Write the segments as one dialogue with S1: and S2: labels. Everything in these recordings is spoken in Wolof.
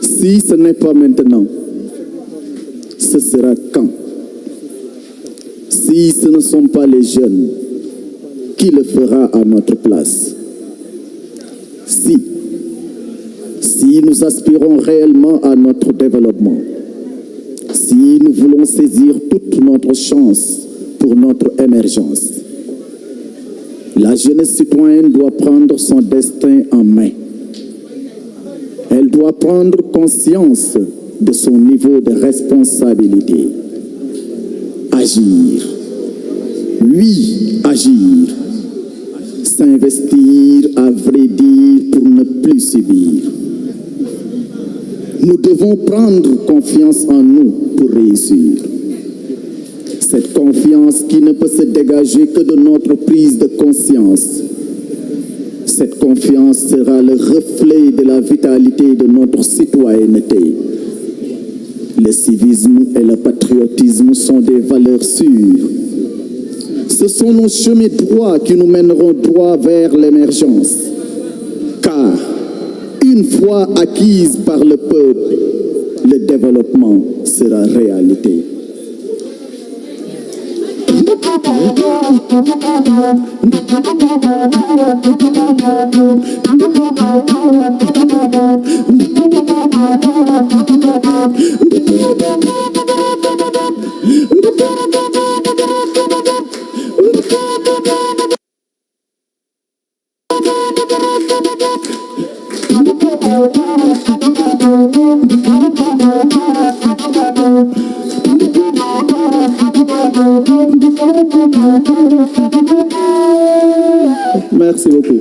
S1: Si ce n'est pas maintenant, ce sera quand? Si ce ne sont pas les jeunes, qui le fera à notre place? Si nous aspirons réellement à notre développement, si nous voulons saisir toute notre chance pour notre émergence, la jeunesse citoyenne doit prendre son destin en main. Elle doit prendre conscience de son niveau de responsabilité. Agir. Oui, agir. S'investir, à vrai dire, pour ne plus subir. Nous devons prendre confiance en nous pour réussir. Cette confiance qui ne peut se dégager que de notre prise de conscience. Cette confiance sera le reflet de la vitalité de notre citoyenneté. Le civisme et le patriotisme sont des valeurs sûres. Ce sont nos chemins droits qui nous mèneront droit vers l'émergence. Car, une fois acquise par le peuple, le développement sera réalité. Merci beaucoup.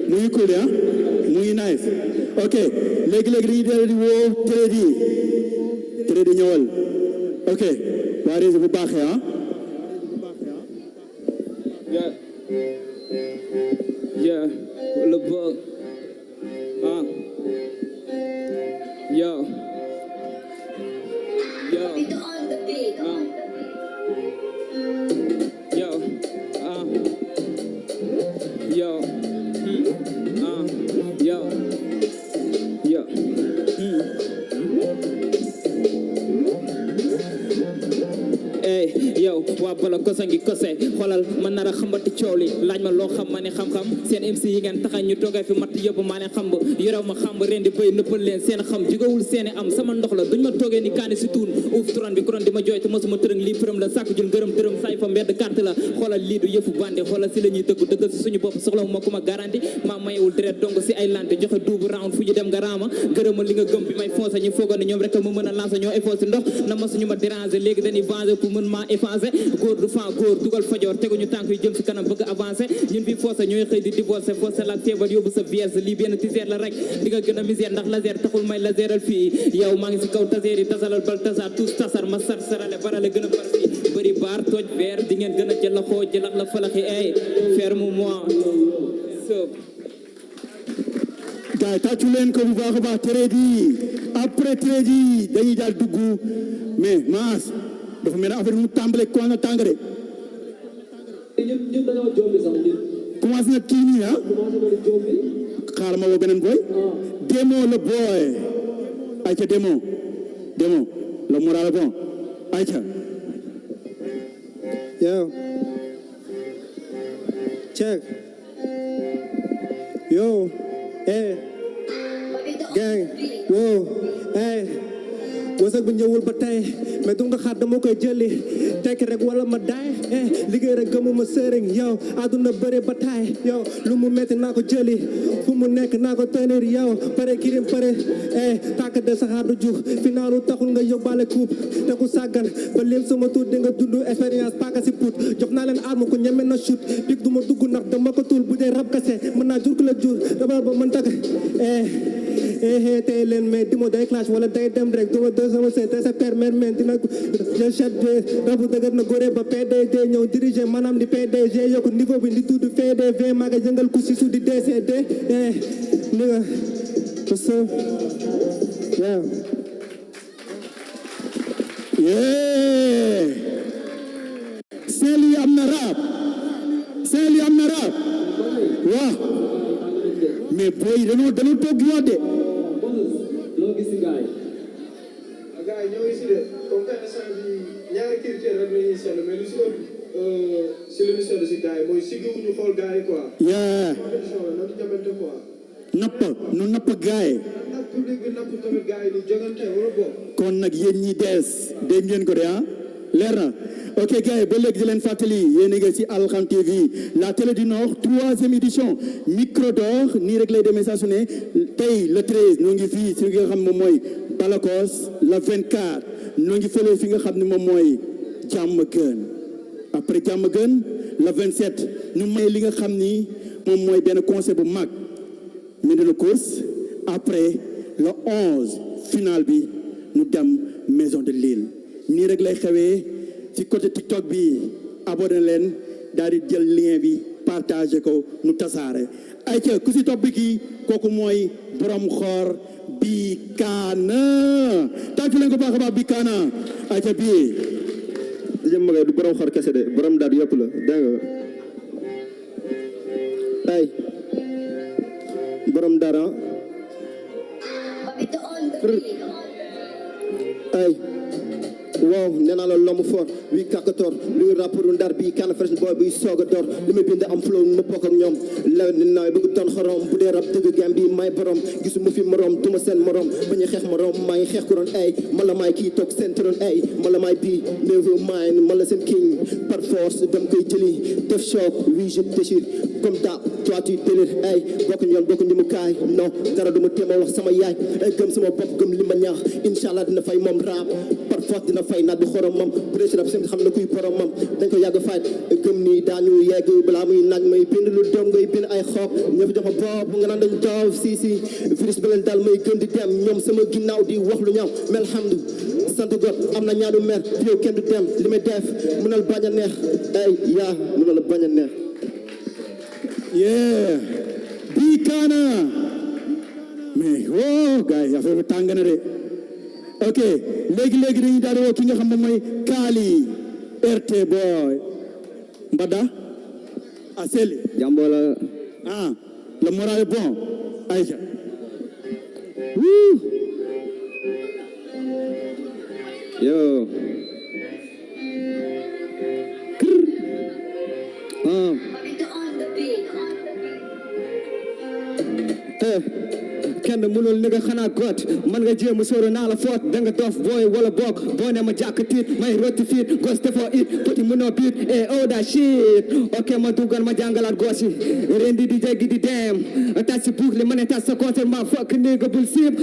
S2: Muy cool, hein? Muy nice. Ok, léegi dañuy dellu di woo Trédi ñëwal. Ok, waa Rési bu baaxee, hein?
S3: Yeah, le bug. Yo. yow waa bala kosa ngi kose xoolal man nar a xambati coow li laaj ma loo xam ma ne xam-xam seen MC yi ngeen taxañ ñu toogee fi matt yëpp maa ne xamb yorew ma xamb ren di béy nëppal leen seen xam jugawul seeni am sama ndox la duñ ma toogee ni kaani si tuun uuf turan bi kuran di ma jooy te mosuma tërëng lii përëm la sàkku jul ngërëm dërëm saay fa mbedd carte la xoolal lii du yëfu bande xoolal si la ñuy dëggu dëggal si suñu bopp soxla ma ku ma garanti maa mayewul deret dong si ay lante joxe double round fu ñu dem nga raama gërëma li nga gëm bi may foncé ñu foogoon ne ñoom rek ma mën a lancer ñoo effort si ndox na ma suñu ma déranger léegi dañuy venger pour mën maa effacer góor du fan góor dugal fajoor teguñu tànk yu jëm si kanam bëgg avancer ñun fi forcé ñooy xëy di divorcer forcé la feebar yóbbu sa vierge lii benn tiseer la rek di nga gën a misère ndax laser taxul may laseral fii yow maa ngi si kaw taseer yi tasalal bal tasar tous tasar ma sar sarale barale gën a bar fii bëri baar tooj veer di ngeen gën a jëlaxoo jëlax la falaxi ay ferme moi
S2: gars yi tàccu leen ko bu baax a baax Trédi après Trédi dañuy daal dugg mais Mass dafa mel ne affaire bi mu tàmbale ko na tàng de commencé na kii nii ah xaaral ma woo beneen boy Demo le boy ayca Demo le moral bon ayca
S4: Yo. Check. Yo. Gang. Whoa. Wasak bu ñëwul ba tey mais du nga xaar dama koy jëli tekki rek wala ma daay liggéey rek gëmuma sëriñ yow àdduna bëre ba taay yow lu mu metti naa ko jëli fu mu nekk naa ko tenir yow pare kirim pare tàkk de saxaar du jux finaalu taxul nga yóbbaale coupe te ku sàggan ba lim sama tuut di nga dund expérience paaka si put jox naa leen arme ko ñeme na shoot pik du ma dugg ndax dama ko tuul bu dee rab kase mën naa jur ku la jur dabar ba mën takk tey leen mais di mo day clash wala day dem rek duma deux sama seen te sa permettre men dina je chat rabu dëgër na góore ba PDG ñëw diriger maanaam di PDG yokku niveau bi di tudd FDV maa nga jëngal ku si su di DCD ni nga parce yeah
S2: Saint-Louis am na rap waaw mais boy dañoo toog yoon de
S5: gars yi ñoo ngi si de comme que instant bi ñaari critère rek la ñuy seetlu mais lu si ëpp si lu ñu seetlu si gars yi mooy siggiwuñu xool gars yi quoi. compétition la nag jamante quoi.
S2: napp gars yi.
S5: nag public bi napp tamit gars yi di jogante wala bokk.
S2: kon nag yéen ñi dégg ngeen ko de ah leer na ok gars yi ba léegi di leen fàttali yéen a ngi si Alxam TV la télé du Nord 3e édition micro d'or nii rek lay demee saa su ne tey le 13 ñoo ngi fii si nga xam moom mooy Balakos le 24 ñoo ngi fële fi nga xam ne moom mooy Diamaguène après Diamaguène le 27 ñu may li nga xam ni moom mooy benn concert bu mag Médina Course après le 11 final bi ñu dem Maison de Lille nii rek lay xewee ci côté TikTok bi abonné leen daal di jël lien bi partagé ko nu tasaare ay ca ku si topp bi kii kooku mooy borom xoor bi kaana tàccu leen ko baax a baax bi kaana ay ca bii
S4: di jëm magay du borom xor kese de borom daal yëpp la dégg nga ay borom dara ay wow nee naa la lomu fort wi kakator luy rapportu ndar bi kana fresh boy buy soog a door li may bind am flow ma bokk ak ñoom lew ni naay bëgg doon xorom bu dee rab dëgg gam bi may borom gisu mu fi morom duma seen morom bañu xeex morom maa ngi xeex ku doon ay mala maay kii toog seen tron ay mala maay bii never mind mala seen king par force dem koy jëli def choc oui je déchire comme ça toi tu délire ay bokk ñoon bokk ñu mu kaay non dara du ma téema wax sama yaay ay gëm sama bopp gëm li ma ñaax inshallah dina fay moom rap par force dina fay naat bi xoromam bu dee si rab seen xam na kuy boromam dañ ko yàgg fayt gëm ni daañu yegg balaa muy naaj may bind lu doom ngay bind ay xob ñëpp jox ma bopp nga naan dañ doof si virus bi leen daal may gën di dem ñoom sama ginnaaw di wax lu ñaaw mais alhamdu sant God am na ñaanu mer yow kenn du dem li may def mënal bañ a neex ay yaa mënal bañ a neex
S2: yeah bii kaana mais oh gars yi affaire bi tàng na de ok léegi dañuy daal di woo ki nga xam ne mooy Kaali RT boy Mbada Aseli
S4: jambola
S2: le moral est bon Aïcha
S4: yo
S6: kenn mënul ni nga xanaa got man nga jéem a sóoro naa la foot da nga dof booy wala bokk boo ne ma jàkk tiit may rotti fiit gos defoo it poti mënoo biit oh that shit ok ma dugal ma jàngalaat gos yi rendi di jéggi di dem tas si boucle ma ne tas sa concert ma fokk néega bul siib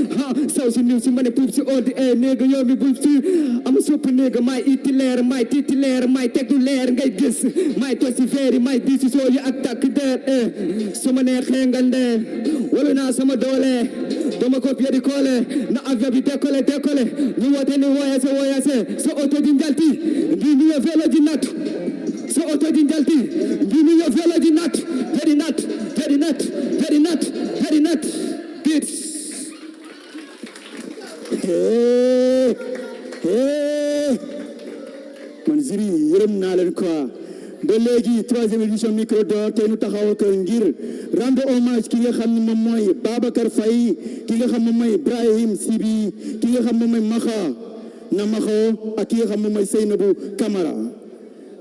S6: saw si niw si ma ne puub si odi néega yow mi bul siib ama supp néega may itti leer may tiiti leer may teg du leer ngay gis may tos si veeri may di si soo yi ak takk der su ma neexee nga ndee wala naa sama doole dama ko piedi koole na avion bi décollé ñu woote ni woyase sa oto di njalti ngi ni yo velo di nat sa oto di njalti ngi ni yo velo di nat very nat beats
S2: man Ziri yërëm naa leen quoi ba léegi 3e édition micro d'or tey nu taxawal ko ngir rendre hommage ki nga xam ne moom mooy Babacar Faye ki nga xam moom mooy Ibrahim Sibi ki nga xam moom mooy Maxa Namaxo ak ki nga xam moom mooy Seynabou Camara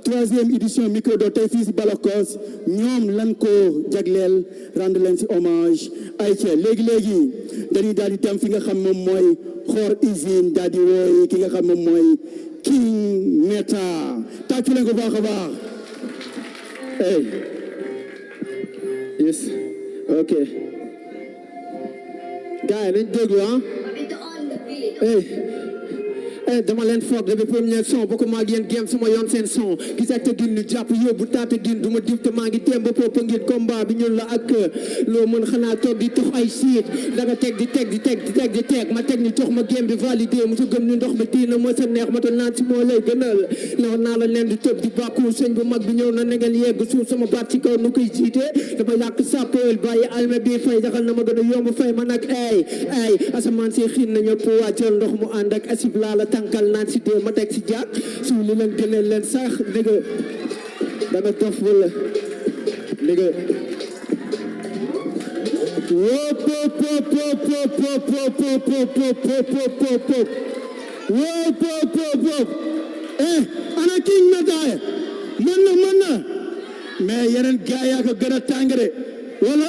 S2: 3e édition micro d'or tey fii si Balakos ñoom lan ko jagleel rendre leen si hommage ay ca léegi dañuy daal di dem fi nga xam moom mooy xoor usine daal di wooy ki nga xam moom mooy King Meta tàccu leen ko baax a baax hey yes ok gars yi nañ déglu dama leen foog depuis première son bokk maa yéen game suma yoon seen son gisa te gin ñu jàpp yóbbu taata gin du ma dif te maa ngi temb popa ngir combat bi ñun la ak loo mën xanaa toog di tox ay siit da nga teg di teg ma teg ni jox ma game bi validé mu su gëm ni ndox mi tiina moo sa neex ma to naan si moo lay gënal newoon naa la leen di tëb di bàkku sëñ bu mag bi ñëw na ngeen yegg suuf sama baat ci kaw nu koy jiite dama yàq sàppeel bàyyi alme bi fay jaxal na ma gën a yomb fay ma nag ay asamaan si xiin na ñëpp wàccal ndox mu ànd ak asib laa la tànkal naan si dee ma teg si jàkk su li leen gëneel leen sax nigga da nga dof wala nigga wop pop pop pop pop pop pop pop pop pop wop pop pop ana King Meta mën na mais yeneen gaay yaa ko gën a tàngare wala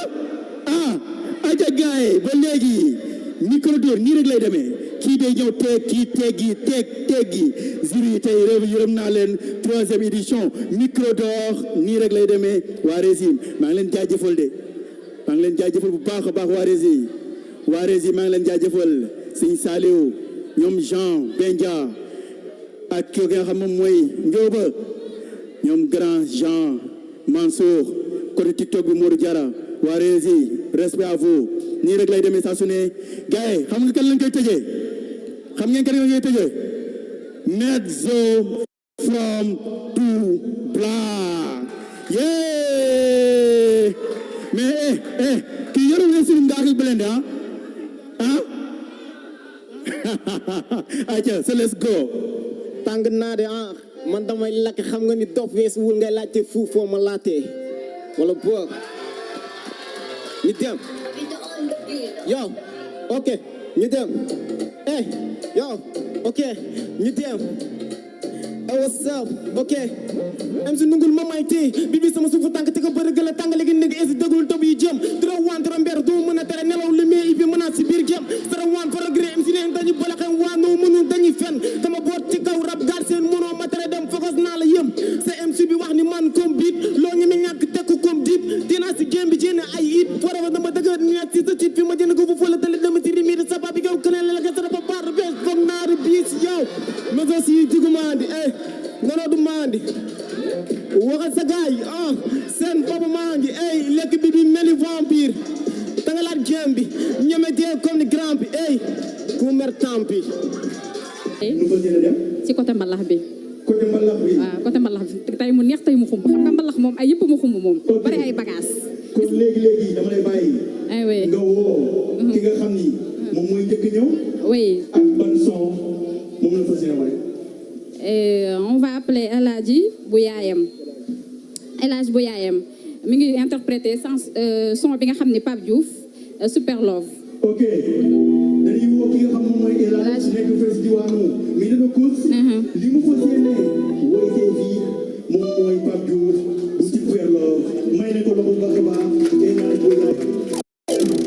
S2: aja gaay ba léegi micro d'or nii rek lay demee kii day ñëw teggi Ziri tey yërëm naa leen 3e édition micro d'or nii rek lay demee waa Rési maa ngi leen jaajëfal bu baax a baax waa Rési maa ngi leen jaajëfal sëñ Saliou ñoom Jean Benja ak ki nga xam moom mooy Ndioba ñoom grand Jean Mansour côté TikTok bi Modou Diarra waa Rési respect à vous nii rek lay demee saa su ne gars yi xam nga kan lañ koy tëjee xam ngeen kan lañ koy tëjee Mezzo from tout black yeah mais kii yorul nga sirim ngaakil Blindé aca so let's go
S4: tàng naa de man damay lakk xam nga ni dof wees wul ngay laajte fu foo ma laatee wala boog ñu dem yow ok ñu dem yow ok ñu dem what's up ok am si nungul ma may tey bi sama suufu tànk te ko bëri gën a tàng léegi nekk esi dëggul topp yi jëm dara waan dara mbeer doo mën a tere nelaw li mee ibi mën a si biir jëm dara waan progrès am si neen dañu balaxem waanoo mënul dañuy fen dama boot ci kaw rab gaar seen mënoo ma tere dem focus naa la yëm sa MC bi wax ni man comme biit loo ñeme ñàkk tekku comme diip dinaa si gém bi jénne ay it forever dama dëgër ñaat si sa cit fi ma jënd ko bu fële tali dama si rimi sa papi gaw këneel la ka sa dafa baar bees foog naaru biis yow ma ko si jugumandi nono du mandi waxal sa gaay seen boobu maa ngi lekk bi di meli vampire tangalaat gém bi ñeme dee comme ni grand bi ku mer tampi
S7: ci côté mbalax bi waaw côté mbalax bi tey mu neex tey mu xumb xam nga mbalax moom ay yëpp mu xumb moom bari ay bagage
S2: kon léegi dama lay bàyyi
S7: oui
S2: nga woo ki nga xam ni moom mooy njëkk ñëw
S7: oui
S2: ak ban son moom la fas yéene wane
S7: on va appeler El Hadji bu yaayam El Hadji bu yaayam mi ngi interpréter son bi nga xam ne Pape Diouf Super Love.
S2: ok dañuy woo ki nga xam moom mooy El Hadji nekk fes diwaanu mi dana kus li mu fas yéene woy tey fii moom mooy Pape Diouf bu Super Love may ne ko loxo baax a baax El Hadji bu yaayam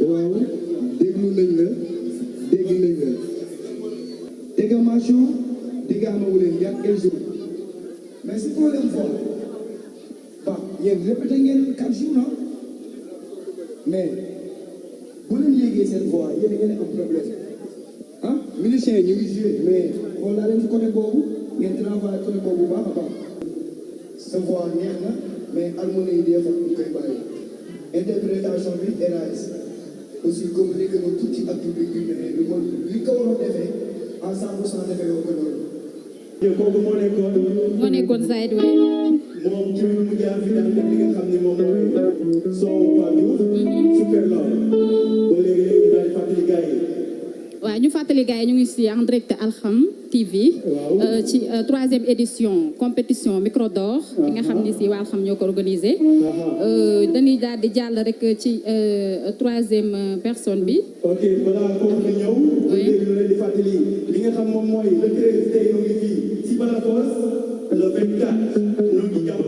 S8: waaw déglu nañ la dégg nañ la dégamation diggaamawu leen yàgg ay jours mais c'est problème fort bon yéen répété ngeen 4 jours mais bu leen yéegee seen voix yéen a ngeen am problème ah musiciens yi ñu ngi joué mais xool naa leen ci côté boobu ngeen travaillé côté boobu bu baax a baax sa voix neex na mais harmonie yi des fois ñu koy bàyyi interprétation bi RAS aussi communiqué na tuuti ak public bi mais li ko war a defee en 100% defee yoo ko noonu.
S2: kooku moo nekkoon
S7: Zaid waay
S2: moom ci mu jaar fi daal li nga xam ne moom mooy son Pape Diouf super love ba léegi ñu daal di fàttali gars yi.
S7: waaw ñu fàttali gars yi ñu ngi si en direct Alxam TV ci 3e édition compétition micro d'or bi nga xam ni si waa Alxam ñoo ko organisé dañuy daal di jàll rek ci 3e personne bi.
S2: ok balaa kooku nga ñëw. ba léegi ñu leen di fàttali li nga xam moom mooy le 13 tey ñu ngi fii si Balakos le 24 ñu ngi jàpp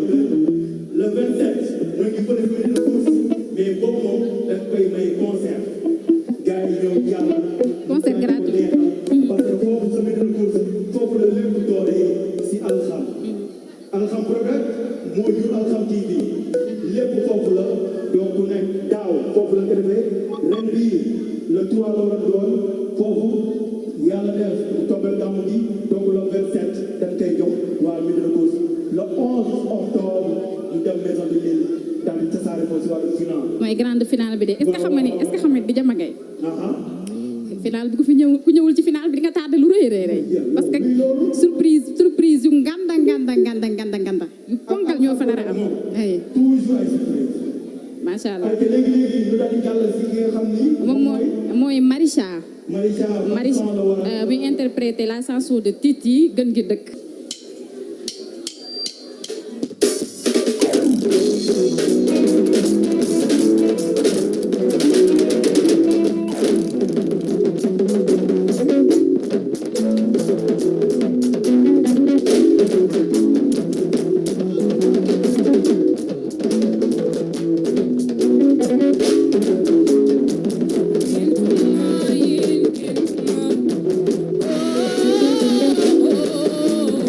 S2: le 27 ñu ngi fële fële de course mais boobu moom dañ koy may concert gars yi ñëw jàll.
S7: concert gratuit.
S2: parce que foofu semaine de course foofu la lépp dooree si Alxam. Alxam programme moo jur Alxam TV lépp foofu la donc nekk daaw foofu la ko defee ren bii le 3 la war a doon foofu yàlla def tombé gàmmu gi donc le 27 dañ koy jox waa Médina Gounass le 11 octobre ñu dem maison de l'île daal di tasaare ko si wàllu final.
S7: mooy grande finale bi de est-ce que xam nga ni est-ce que xam nga di Jama Gaye final bi ku ñëwul ci final bi di nga tardé lu rëy rëy parce que surprise yu nganda yu ponkal ñoo fa nar a am ay
S2: toujours ay surprise.
S7: macha allah
S2: parce que léegi ñu daal di jàll si ki nga xam ni.
S7: moom mooy Maricha
S2: Maricha
S7: muy interprété la chanson de Titi gën gi dëkk.
S9: Oh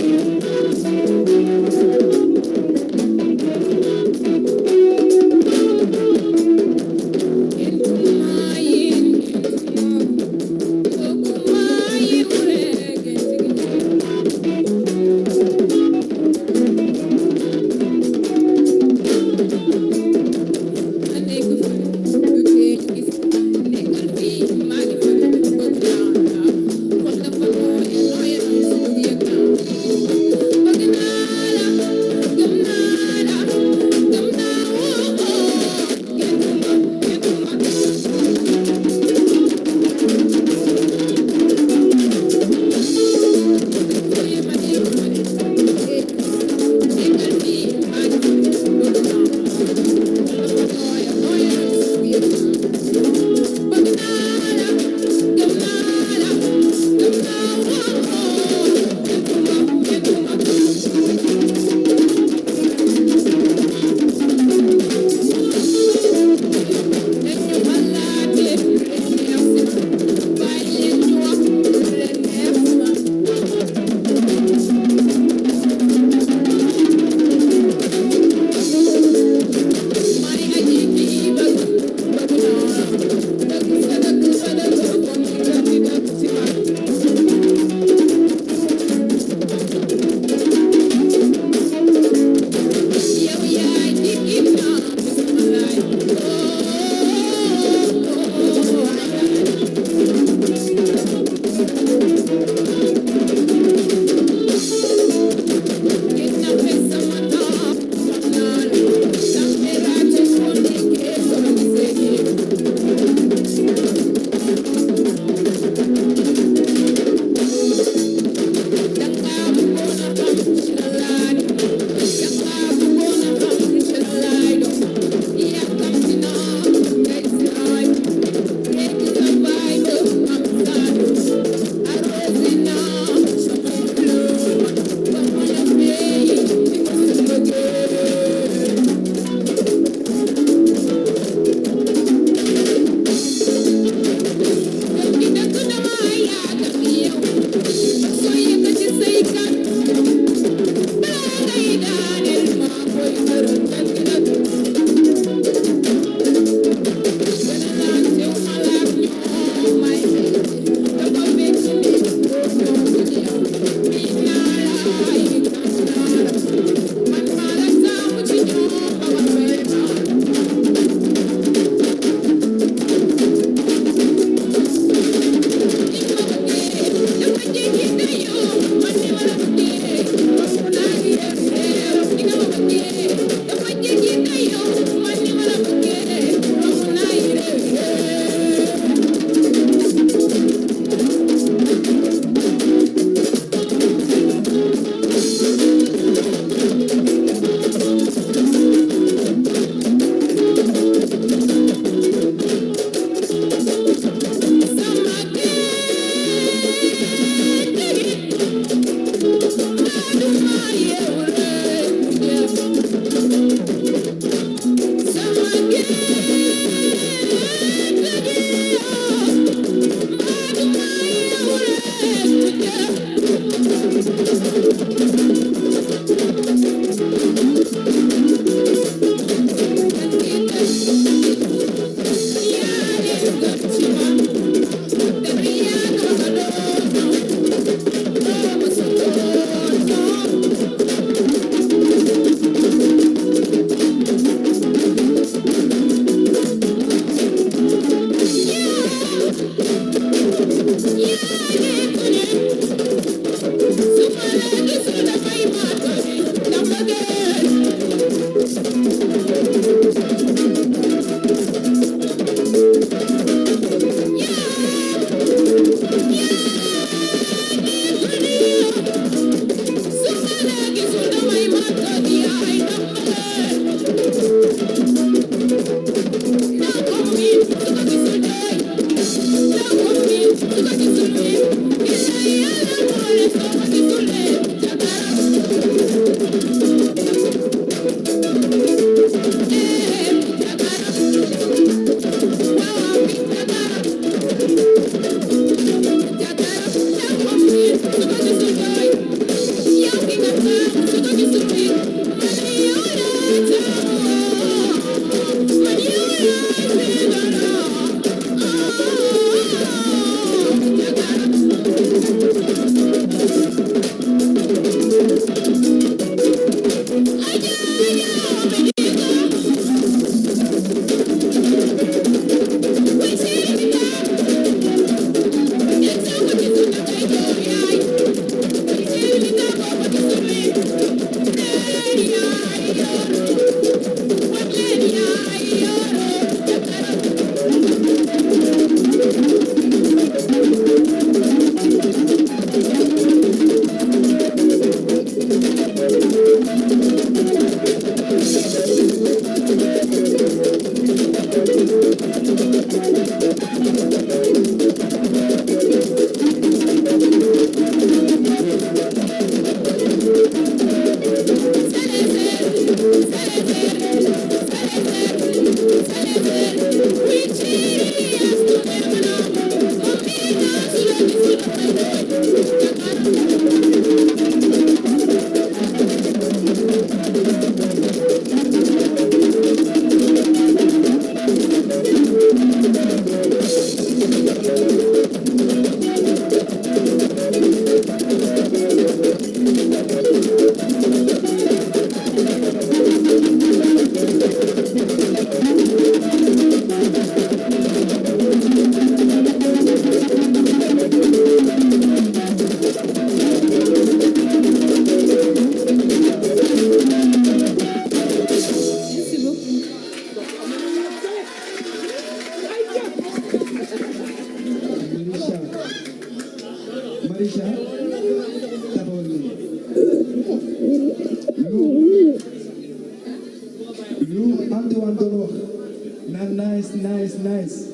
S8: nice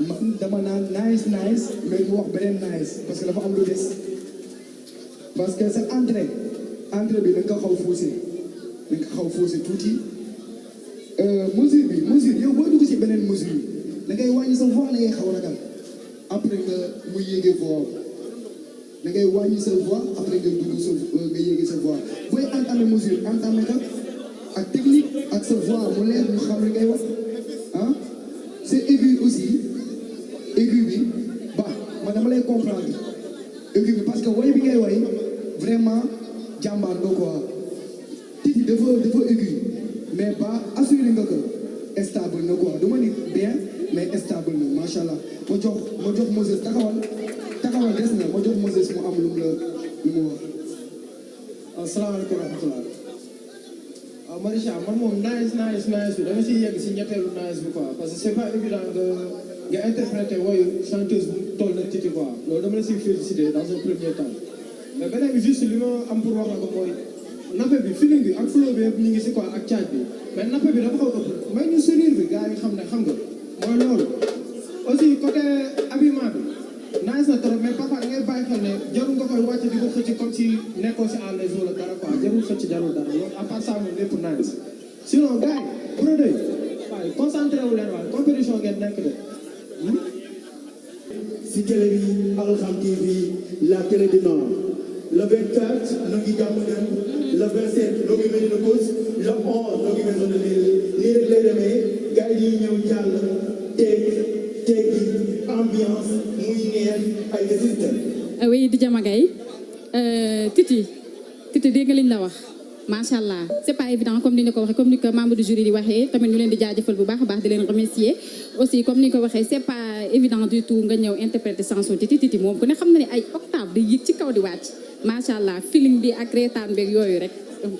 S8: man dama naan nice mais mu wax beneen nice parce que dafa am lu des parce que sa entrée bi da nga xaw faussé tuuti mesure yow boo dugg si beneen mesure da ngay wàññi sa voix la ngay xaw a ragal après nga mu yéege voix da ngay wàññi sa voix après nga dugg nga yéege sa voix booy entamé mesure entamé ka ak technique ak sa voix mu leer ñu xam li ngay wax ah c'est aigu aussi aigu bi man dama lay comprendre aigu bi parce que way bi ngay way vraiment jàmbaar nga quoi titi dafa aigu mais assuré nga ko stable na quoi duma ni bien mais stable na macha allah ma jox Moses taxawal des na ma jox Moses mu am lu mu wax.
S5: asalaamaaleykum wa rahmatulah. waaw Maricha man moom nice bi dama siy yegg si ñetteelu nice bi quoi parce que c'est pas évident nga interpréter woyu chanteuse bu toll na Titi quoi loolu dama la siy féliciter dans un premier temps mais beneen bi juste li ma am pour wax la ko mooy nappe bi feeling bi ak flow bi ñu ngi si quoi ak caaj bi mais nappe bi dafa xaw ëpp may ñu sourire bi gars yi xam nga mooy loolu aussi côté habillement bi nice na trop mais papa da ngay bàyyi xel ne jarul nga koy wàcc di ko xëcc comme si nekkoo si à l'aise wala dara quoi jarul xëcc jarul dara loolu à part ça moom lépp nice sinon gars yi produit waaye concentré wu leen waaye compétition ngeen nekk de
S2: si télé bi Alxam TV la télé du Nord le 24 ñu ngi Diamaguène le 27 ñu ngi Médina Gounass le 11 ñu ngi Maison de l'Île nii rek lay demee
S7: Dj Magaye Titi dégg nga liñ la wax macha allah c'est pas évident comme ni ñu ko waxee comme ni ko membre du jury di waxee tamit ñu leen di jaajëfal bu baax a baax di leen remercier aussi comme ni ko waxee c'est pas évident du tout nga ñëw interpréter chanson Titi moom ku ne xam na ne ay octave di yéeg ci kaw di wàcc macha allah feeling bi ak reetaan beeg yooyu rek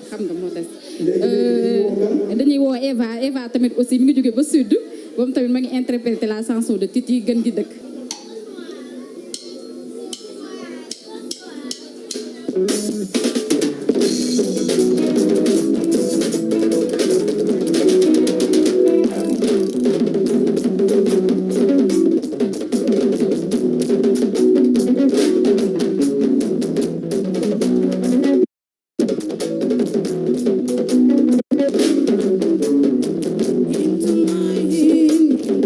S7: xam nga moo des dañuy woo Eva tamit aussi mi ngi jóge ba sud moom tamit ma ngi interpréter la chanson de Titi gën di dëkk.
S9: Into my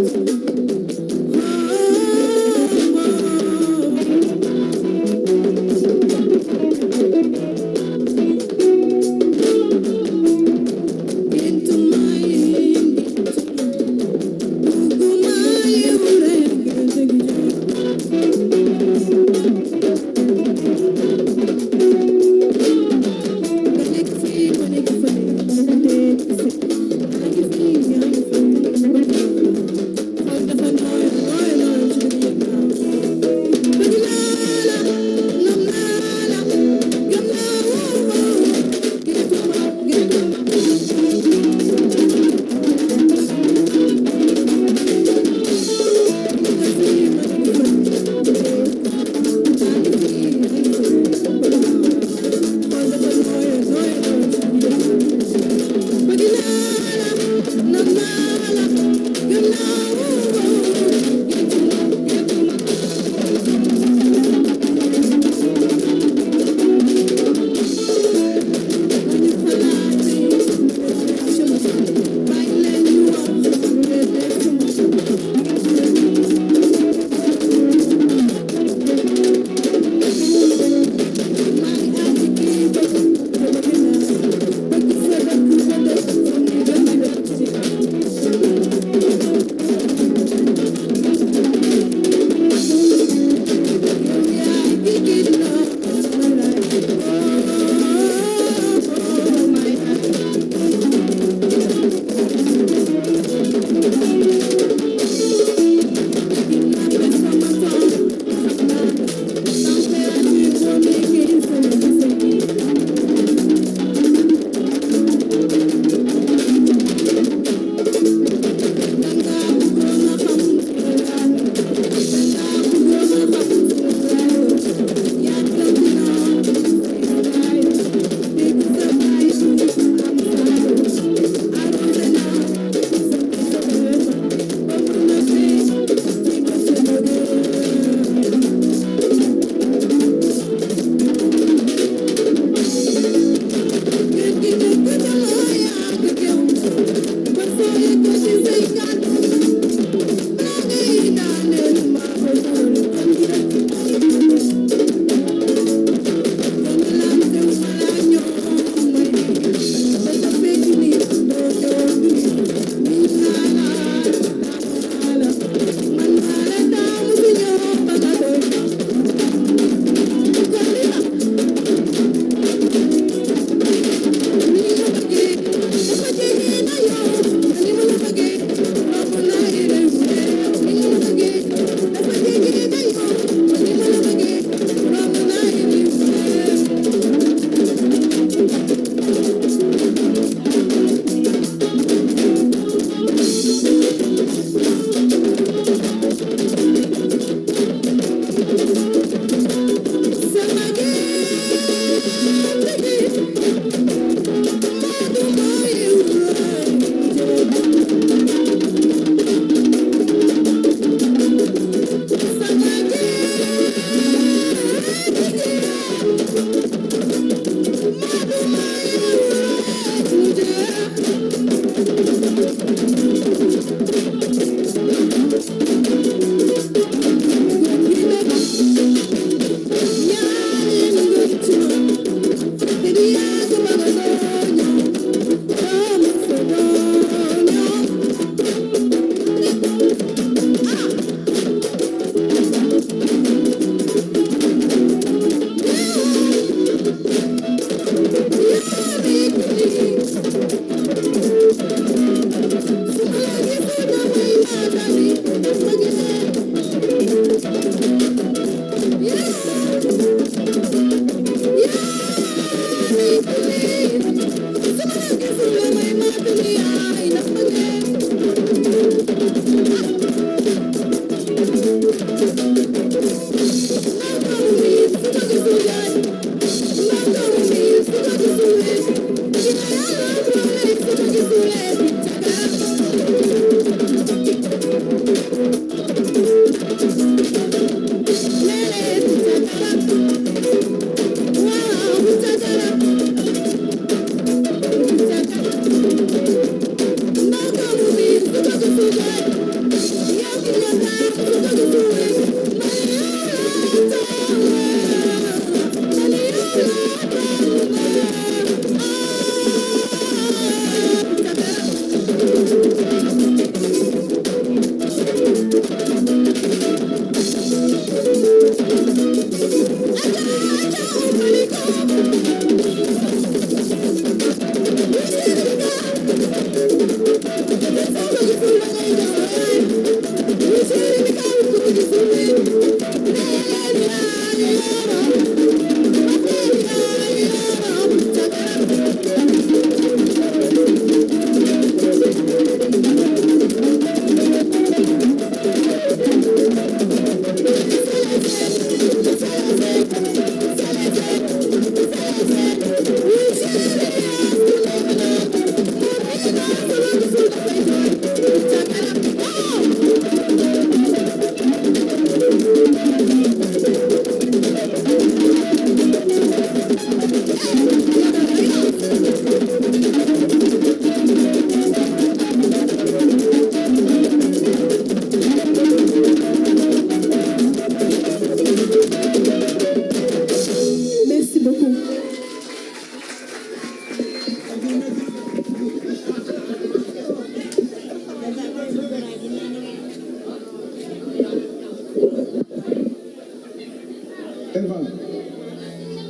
S8: Eva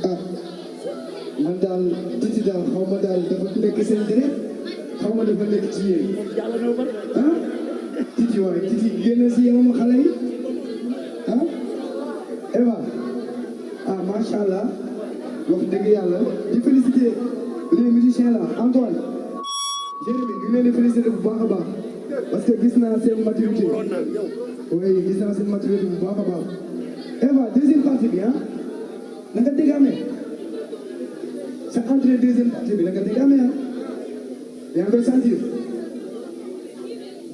S8: ah man daal Titi daal xaw ma daal dafa nekk seen deret xaw ma dafa nekk ci yéen ah Titi waay Titi génn si yow xale yi ah Eva ah macha allah wax dëgg yàlla di féliciter les musiciens là Antoine Jérémy ñu leen di féliciter bu baax a baax parce que gis naa seen maturité oui gis naa seen maturité bu baax a baax Eva deuxième partie bi ah na nga dégamee sa entrée deuxième partie bi na nga dégamee ah yaa ngi koy sentir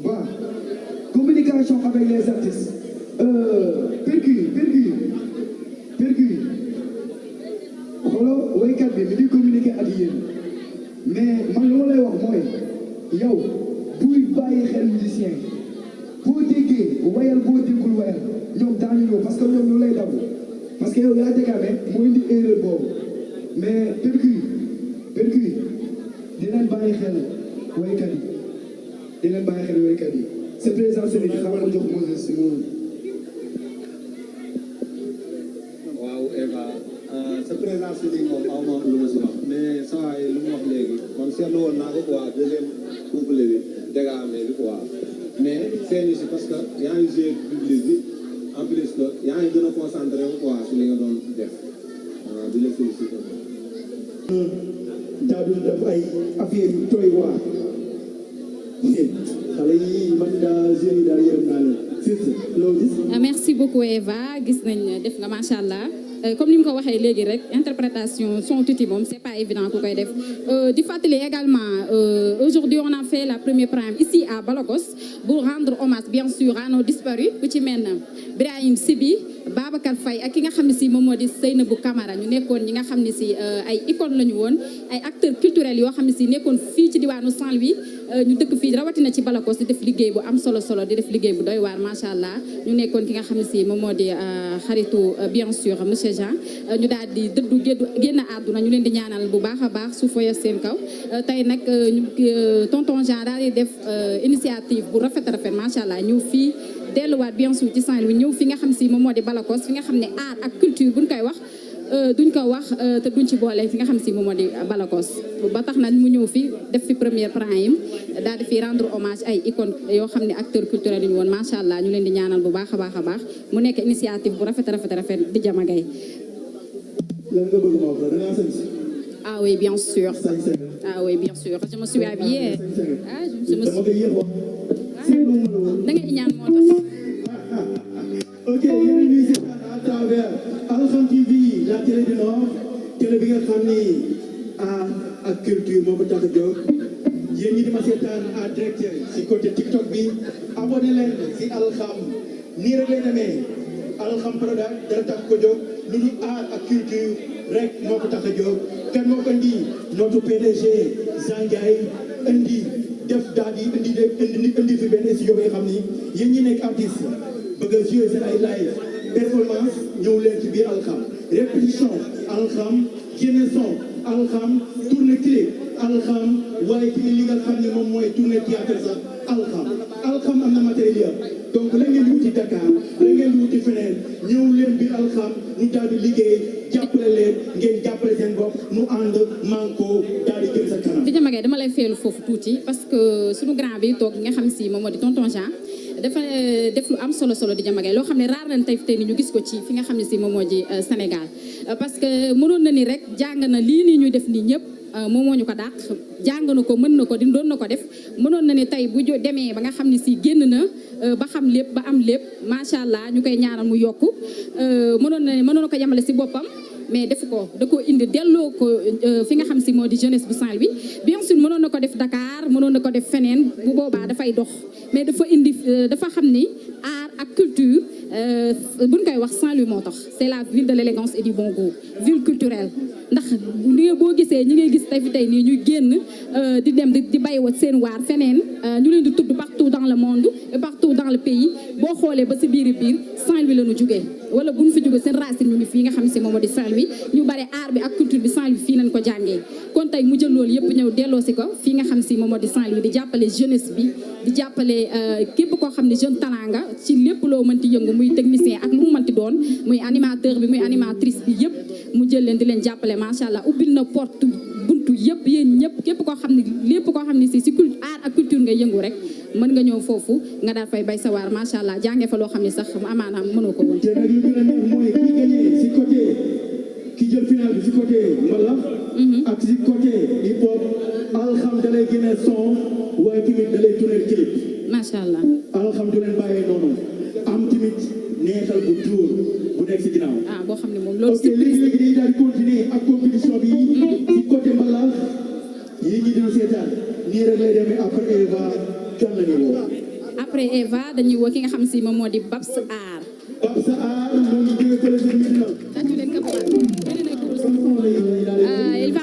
S8: bon communication avec les artistes percu xoolal waykat bi mi di communiquer ak yéen mais man lu ma lay wax mooy yow buy bàyyi xel musicien boo déggee wayal boo déggul wayal ñoom daañu ñëw parce que ñoom ñu lay daw parce que yow yaa dégamee moo indi erreur boobu mais percu di leen bàyyi xel waykat yi di leen bàyyi xel waykat yi c'est présent seni di xam ma jox Moses mu
S9: waaw Eva sa présence bi moom aw ma lu ma si wax mais saa yi lu mu wax léegi man seetlu woon naa ko quoi deuxième couplet bi dégamee bi quoi mais feeñu si parce que yaa ngi joué public bi en plus que yaa ngi gën a concentré wu quoi si li nga doon def waaw di la félicité.
S2: jaadul def ay affaire yu tooy waar xale yi man daa jeunes yi daal yërëm naa leen surtout loolu gis.
S7: merci beaucoup Eva gis nañ def nga macha allah comme ni mu ko waxee léegi rek interprétation son Titi moom c'est pas évident ku koy def di fàttali également aujourd'hui on a fait la première prime ici à Balakos pour rendre hommage bien sûr à nos disparus ku ci mel na Birahim Sibi Babacar Faye ak ki nga xam ne si moom moo di Seynabou Camara ñu nekkoon ñi nga xam ne si ay icône la ñu woon ay acteurs culturels yoo xam ne si nekkoon fii ci diwaanu Saint-Louis ñu dëkk fii rawatina ci Balakos di def liggéey bu am solo di def liggéey bu doy waar macha allah ñu nekkoon ki nga xam ne si moom moo di xaritu bien sûr monsieur Jean ñu daal di dëddu génn àdduna ñu leen di ñaanal bu baax a baax su foyee seen kaw tey nag tonton Jean daal di def initiative bu rafet macha allah ñëw fii delluwaat bien sûr ci Saint-Louis ñëw fi nga xam si moom moo di Balakos fi nga xam ne art ak culture buñ koy wax duñ ko wax te duñ ci boole fi nga xam si moom moo di Balakos ba tax na mu ñëw fi def fi première prime daal di fi rendre hommage ay icône yoo xam ne acteurs culturels yi ñu woon macha allah ñu leen di ñaanal bu baax a baax mu nekk initiative bu rafet di Jamagay.
S2: lan nga bëgg ma wax da ngaa sañ.
S7: ah oui bien sûr je me suis habillée da nga ñaan moo tax.
S2: ok yéen a ngi seetaan à travers Alxam TV la télé du Nord télé bi nga xam ni art ak culture moo ko tax a jóg yéen ñi di ma seetaan en direct si côté TikTok bi abonné leen si Alxam nii rek lay demee Alxam Product dara tax ko jóg lu dul art ak culture rek moo ko tax a jóg kan moo ko indi notre PDG Zandiaye indi def daal di indi fi benn studio bi nga xam ni yéen ñi nekk artiste bëgg a jouer seen ay live performance ñëw leen ci biir Alxam répétition Alxam génne son Alxam tournée clip Alxam waaye ci li nga xam ne moom mooy tournée théâtre sax Alxam am na matériel donc la ngeen di wuti Dakar la ngeen di wuti feneen ñëw leen biir Alxam ñu daal di liggéey jàppale leen ngeen jàppale seen bopp mu ànd manko daal di jëm sa kanam.
S7: di Jamagay dama lay feelu foofu tuuti parce que suñu grand bi toog nga xam si moom moo di tonton Jean dafa def lu am solo di Jamagay loo xam ne raar nañ tey ni ñu gis ko ci fi nga xam ne si moom moo di Sénégal parce que mënoon na ni rek jàng na lii nii ñuy def nii ñëpp moom moo ñu ko dàq jàng na ko mën na ko doon na ko def mënoon na ni tey bu demee ba nga xam ne si génn na ba xam lépp ba am lépp macha allah ñu koy ñaanal mu yokku mënoon ko yemale si boppam mais def ko da koo indi delloo ko fi nga xam si moo di jeunesse bu Saint-Louis bien sûr mënoon na ko def Dakar mënoon na ko def feneen bu boobaa dafay dox mais dafa xam ni art ak culture buñ koy wax Saint-Louis moo tax c'est la ville de l'élégance et du bon goût ville culturelle ndax li boo gisee ñi ngay gis tey fi tey nii ñuy génn di dem di bay wat seen waar feneen ñu leen di tudd partout dans le monde et partout dans le pays boo xoolee ba si biir Saint-Louis la ñu jógee wala bu ñu fi jógee seen racine ñu ngi fii nga xam si moom moo di Saint-Louis ñu bare art bi ak culture bi Saint-Louis fii nañ ko jàngee kon tey mu jël loolu yëpp ñëw delloo si ko fii nga xam si moom moo di Saint-Louis di jàppale jeunesse bi di jàppale képp koo xam ne jeune talent nga ci lépp loo mënti yëngu muy technicien ak lu mu mënti doon muy animateur bi muy animatrice bi yëpp mu jël leen di leen jàppale macha allah ubbil na porte buntu yëpp yéen ñëpp képp koo xam ne lépp koo xam ne si art ak culture ngay yëngu rek mën nga ñëw foofu nga daal fay bay sawar macha allah jàngee fa loo xam ne sax amaanaam mënoo ko woon.
S2: te nag lu gën a neex mooy ki gagné si côté ki jël final bi si côté mbalax ak si côté hip hop alxam da lay génne son waaye tamit da lay tourner clip
S7: macha allah
S2: alxam du leen bàyyee noonu am tamit neexal bu tuur bu nekk si ginnaaw.
S7: boo xam ne moom loolu
S2: ok léegi dañuy daal di continuer ak compétition bi si côté mbalax yi ñi dina seetaan nii rek lay demee après Eva kan la ñuy woo.
S7: après Eva dañuy woo ki nga xam si moom moo di Babs Art.
S2: Babs Art moom ñu jóge fële si Medina.
S7: Il va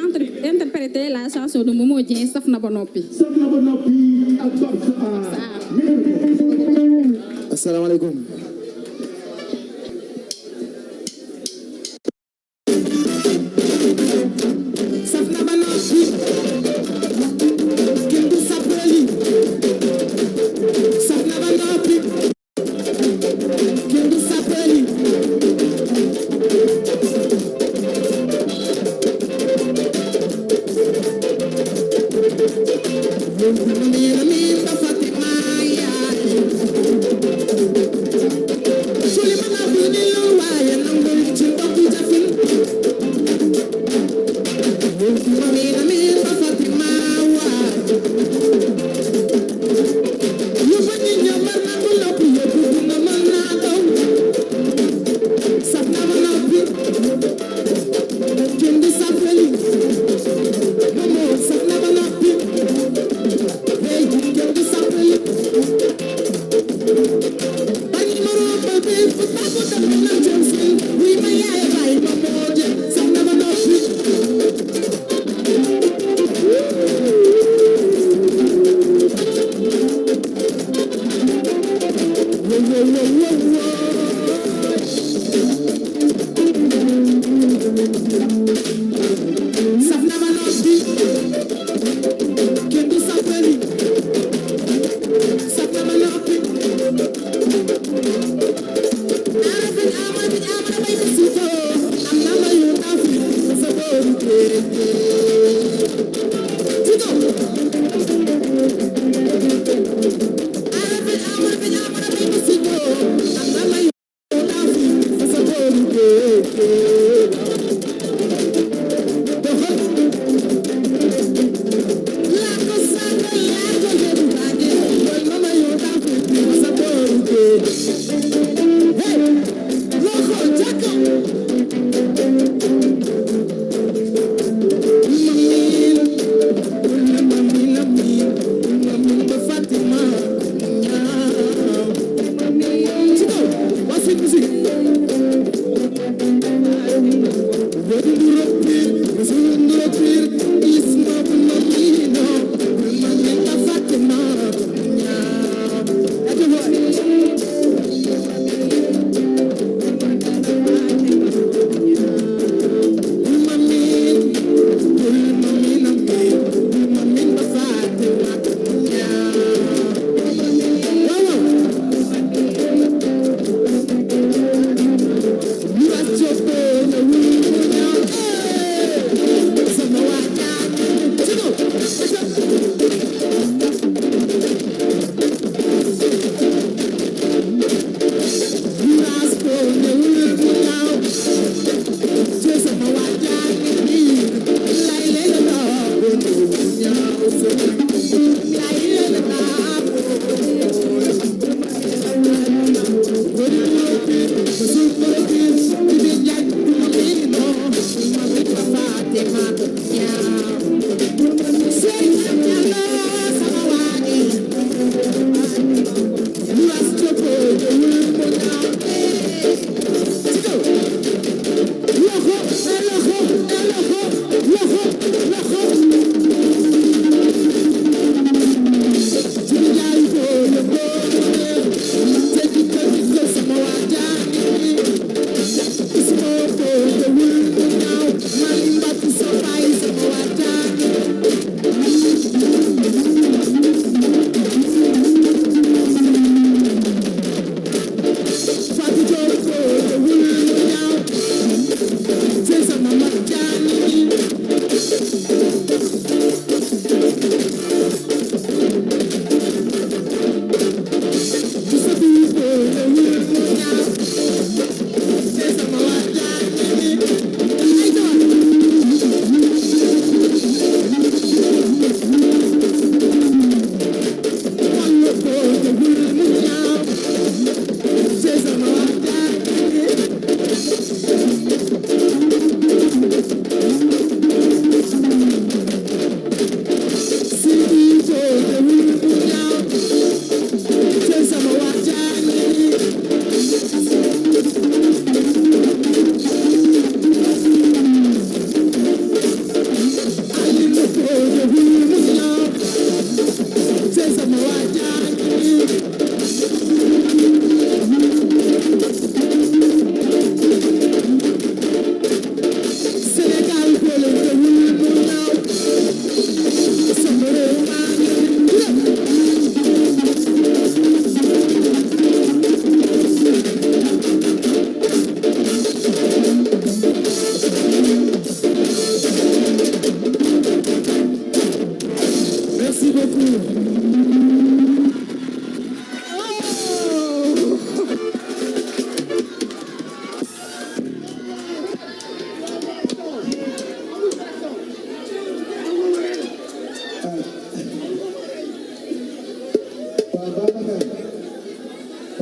S7: interpréter la chanson de Momo Dieng Saf na ba noppi.
S2: Saf na ba noppi ak Babs Art.
S10: Asalaamaaleykum.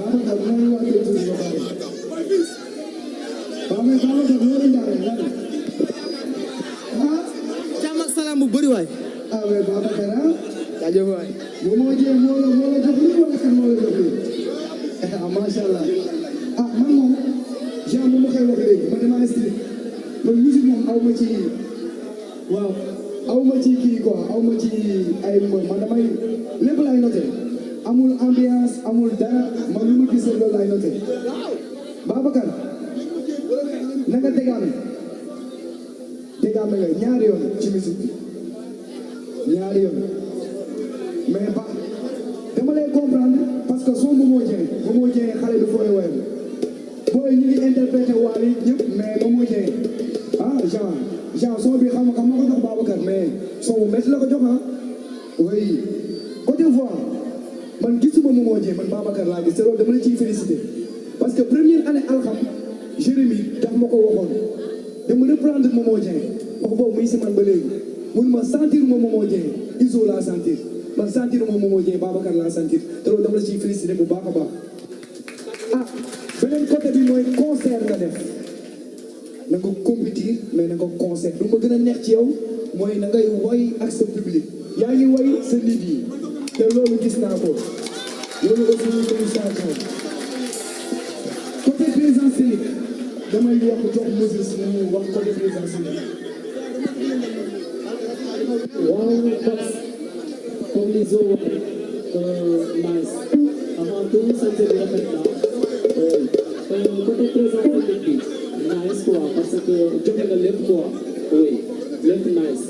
S8: Babacar maa ngi wàccee tuuti ba pare waaw mais Babacar loolu ñaare lan ah
S6: jàmm ak salaam bu bëri waay
S8: ah mais Babacar ah
S6: jaajëf waay
S8: bu moo jee moo la jox lii wala kan moo la jox lii ah macha allah ah man moom genre bu ma koy wax léegi man damaa strict man musique moom aw ma ci waaw aw ma ci kii quoi aw ma ci ay man damay lépp laay noté amul ambiance amul dara man lu ma gis loolu laay noté Babacar na nga dégaame nga ñaari yoon ci musique bi ñaari yoon mais ba dama lay comprendre parce que son Momo Dieng xale du fooy woyam booy ñu ngi interprété Wally ñëpp mais Momo Dieng ah Jean son bi xam nga ko jox Babacar mais son bu métti la ko jox ah oui côté voix man gisuma Momo Dieng man Babacar laa gis te loolu dama la ciy félicité parce que première année alxam Jérémy daf ma ko waxoon dama reprendre Momo Dieng wax boobu muy si man ba léegi mun ma sentir ma Momo Dieng iso laa sentir man sentir ma Momo Dieng Babacar laa sentir te loolu dama la ciy félicité bu baax a baax ah beneen côté bi mooy concert nga def na nga compétir mais na nga concert lu ma gën a neex ci yow mooy na ngay woy ak sa public yaa ngi woy sa nit yi te loolu gis naa ko loolu aussi ñu félicitations côté présence scénique damay wax jox Moses mu wax côté présence scénique
S10: waaw comme les autres nice avant tout sant bi rafet na côté présence scénique bi nice quoi parce que joxe nga lépp quoi oui lépp nice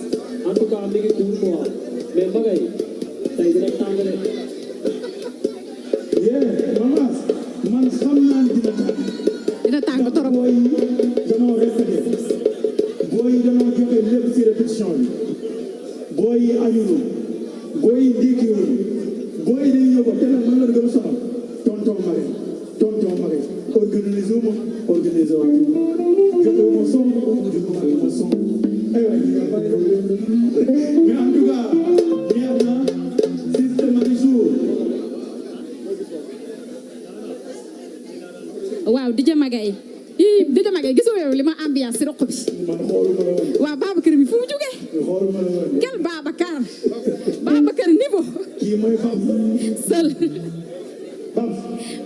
S10: en tout cas mi ngi tuur quoi mais Mbagay tey dina tàngale
S2: maman man xam naa ne dina tàng
S7: torop
S2: booy yi danoo respecté booy yi danoo joxe lépp ci répétition bi booy yi añunu booy yi ndékkiwunu booy yi dañuy ñëw ba te nag man la gën a sonal tonton Mare organisé wu ma joxe wu ma son aywa mais en tout cas neex na système jour
S7: waaw DJ Magaye DJ Magaye gisoo yow li ma ambiance si roq bi waaw Babacar bi fu mu jógee quel Babacar niveau
S2: kii mooy
S7: seul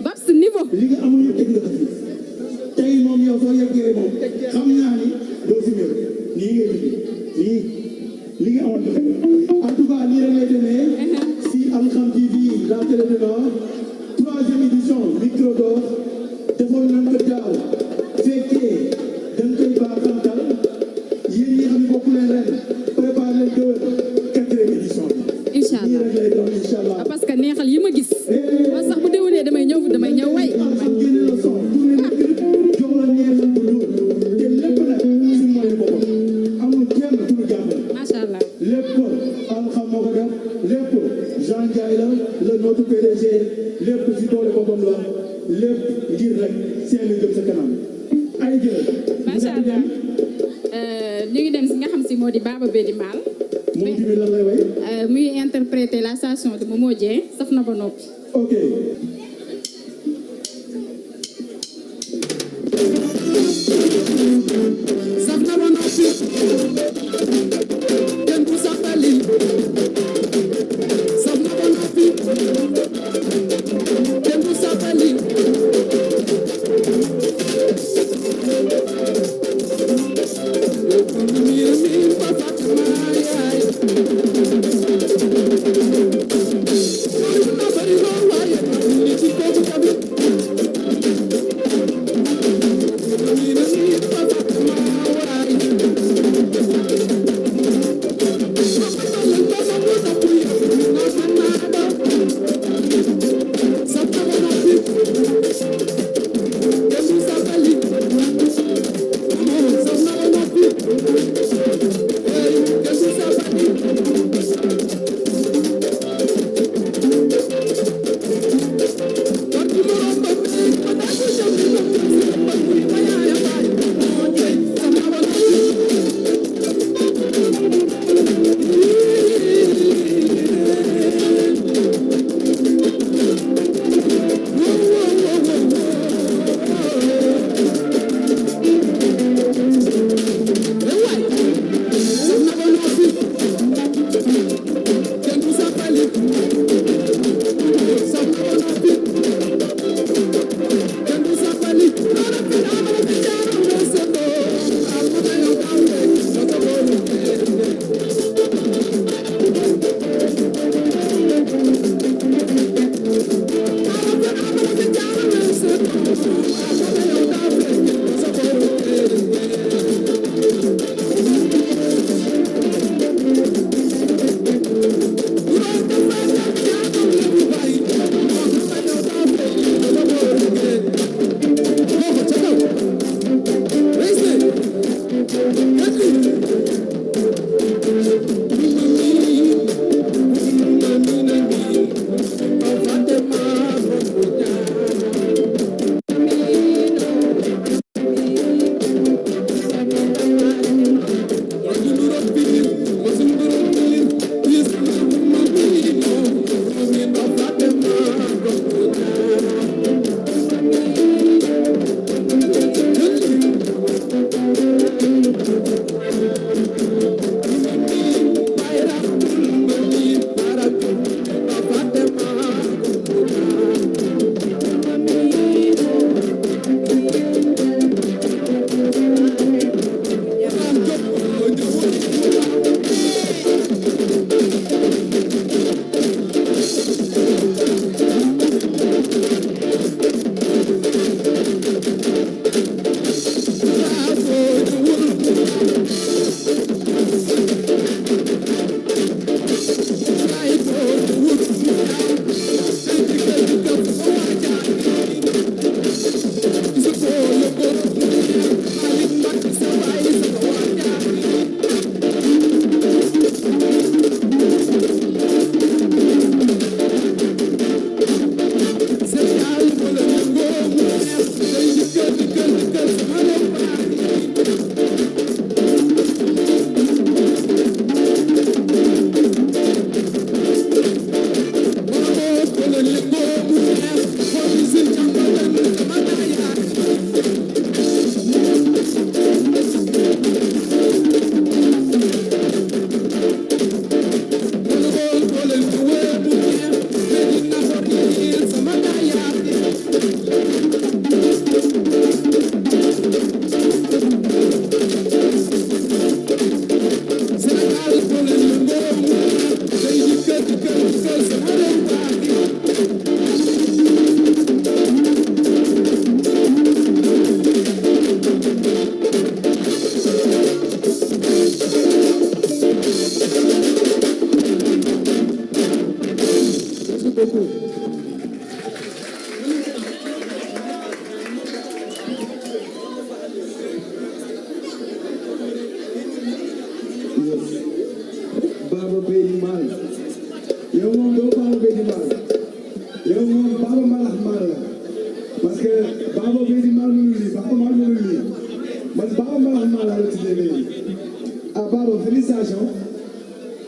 S7: Babs niveau
S2: li nga amul yëpp teg nga ko fi tey moom yow soo yeggee moom xam naa ni doo fi ñëw nii ngay dindi li nga amoon en tout cas nii rek lay demee si Alxam TV la télé de Nord 3e édition micro d'or defoon nañ ko daaw fekkee dañ koy baaxantal yéen ñi xam ne bokk leen ren préparé leen déwén 4e édition
S7: incha allah
S2: nii rek lay doon incha allah
S7: parce que neexal yi ma gis man sax bu déwénee damay ñëw way
S2: am génne la son tourné la kër jox la neexal bu dóor te lépp nag si moyen boppam amul kenn ku ñu jàppale
S7: macha allah
S2: lépp Alxam moo ko def lépp Jean Ndiaye la le notre PDG lépp si doole boppam la lépp ngir rek seen i jëm sa kanam ay jël
S7: macha allah ñu ngi dem si nga xam si moo di Baba Bédi Mal
S2: moom tamit lan lay way
S7: muy interpréter la station de Momo Dieng saf na ba noppi
S2: ok
S6: saf na ba noppi kenn du saxali saf na ba noppi kenn du saxali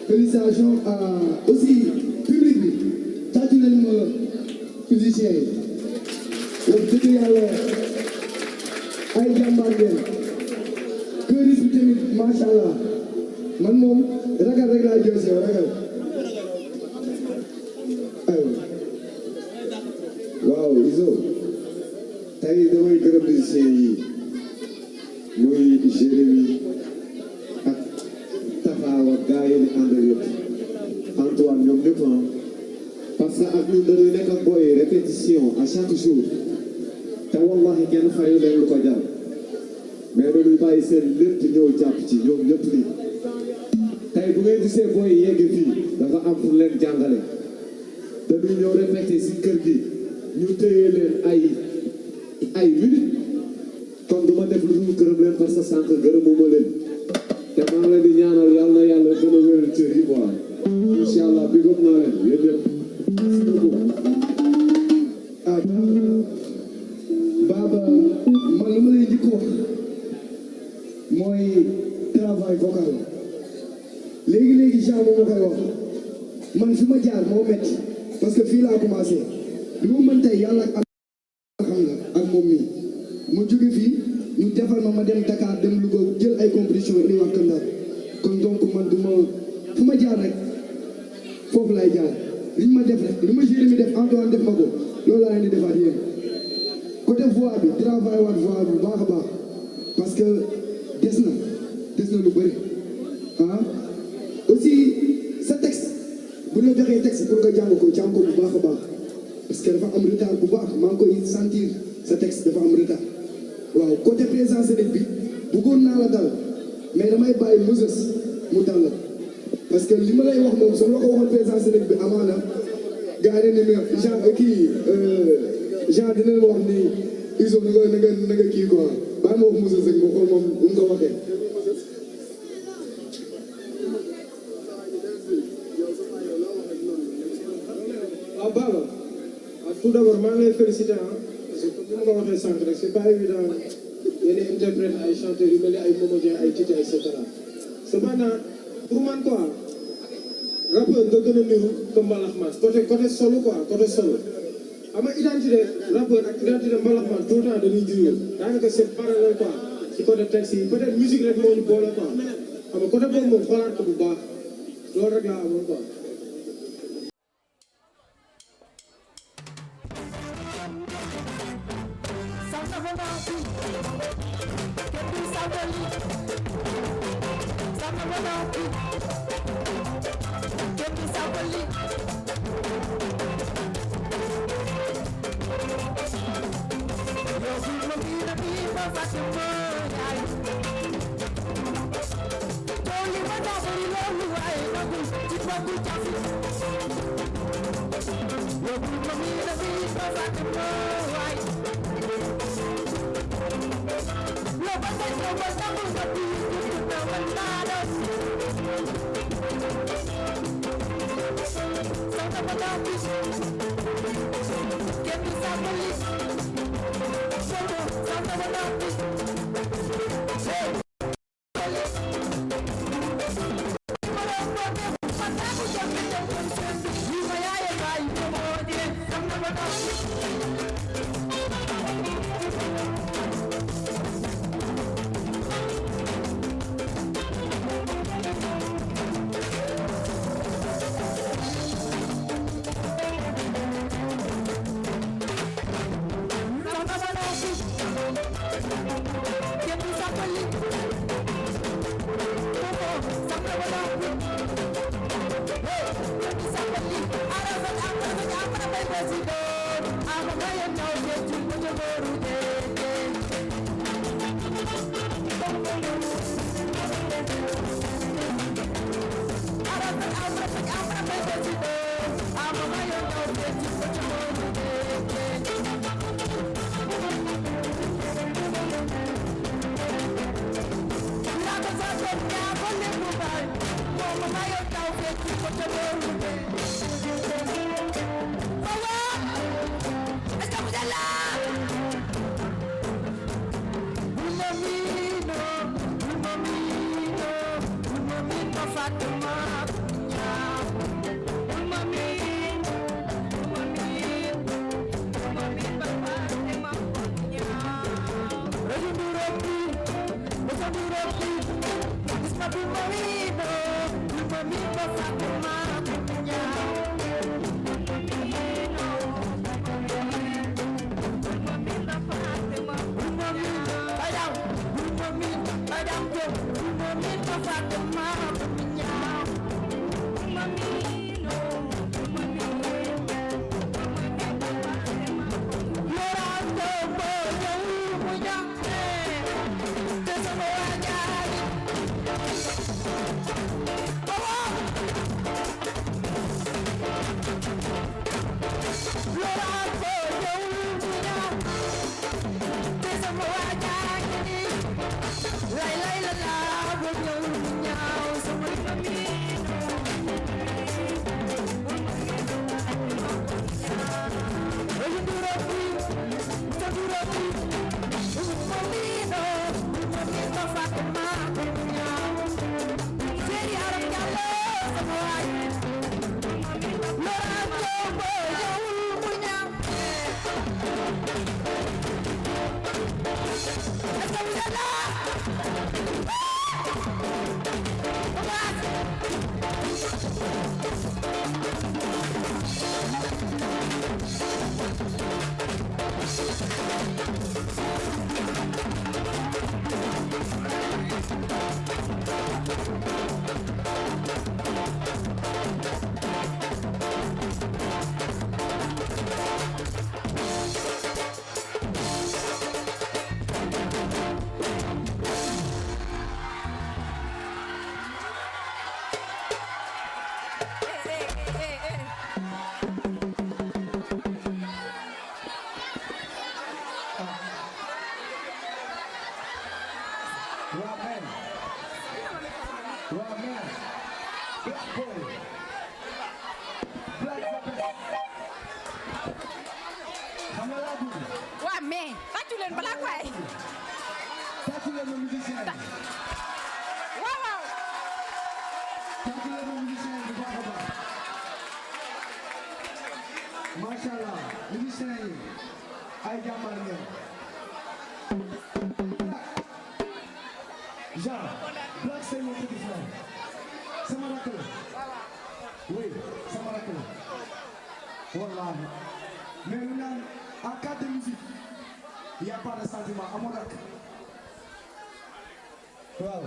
S8: félicitations à aussi public bi tàccu leen ma musiciens yi wax dëgg yàlla ay jàmbaar ngeen choriste bi tamit macha allah man moom ragal rek laa jël seen ragal aywa
S9: waaw Izo tey damay gërëm musiciens yi muy Jérémy ak Tafawa gars yi di ànd yëpp Antoine ñoom ñëpp parce que ak ñun dañuy nekk ak booy répétition à chaque jour te wallahi kenn fayu leen lu ko jar mais dañuy bàyyi seen lépp ñëw jàpp ci ñoom ñëpp ni tey bu ngeen gisee booy yegg fii dafa am pour leen jàngale dañuy ñëw répété si kër gi ñu téye leen ay minutes kon du ma def lu dul gërëm leen parce que sànq gërëmuma leen te maa ngi leen di ñaanal yàlla na yàlla gën a wéral cër yi quoi incha allah bi gëm naa leen yéen ñëpp
S8: ah Baba man lu ma lay njëkk wax mooy travail vocal léegi Jean moom ma koy wax man fi ma jaar moo metti parce que fii laa commencé li ma mën tey yàlla ak xam nga ak moom mi ma jóge fii ñu defal ma dem Dakar dem Louga jël ay compétition indi wax Ndar kon donc man du ma fu ma jaar rek foofu laay jaar liñ ma def rek li ma Jérémy def Antoine def ma ko loolu laa leen di defaat yéen côté voix bi travail waat voix bi baax a baax parce que des na lu bëri ah aussi sa texte bu ñu la joxee texte pour nga jàng ko bu baax a baax parce que dafa am retard bu baax maa ngi koy sentir sa texte dafa am retard waaw côté présence bi bëggoon naa la dal mais damay bàyyi Moses mu dal la parce que li ma lay wax moom soo la ko waxoon présence bi amaana gars yi ne Jean kii Jean dina la wax ni Izo na nga kii quoi bàyyi ma wax Moses rek ma xool moom bu mu ko waxee.
S5: waaw Baba tout d'abord maa ngi lay féliciter parce que comme ni ma ko waxee sànq rek c'est pas évident yéen interprète ay chanteurs yu mel ni ay Momo Dieng ay Titi et cetera cependant pour man quoi rappeur nga gën a niru que mbalaxman côté solo quoi côté solo ama identité rappeur ak identité mbalaxman tout le temps dañuy juyoo daanaka c'est parallèle quoi ci côté texte yi peut-être musique rek moo ñu boole quoi xam nga côté boobu moom xoolaat ko bu baax loolu rek laa amoon quoi.
S11: Fatima waa mais tàccu leen balaa waay
S8: tàccu leen ma musicien yi.
S11: waaw waaw
S8: tàccu leen ma musicien yi bu baax a baax. macha allah musicien yi ay jàmbaar ngeen. Jean Black c'est mon petit frère. sama rakk la. oui sama rakk la. wallaahi. mais lu naan en cas de musique il y a pas de sentiment amoo rakk. waaw.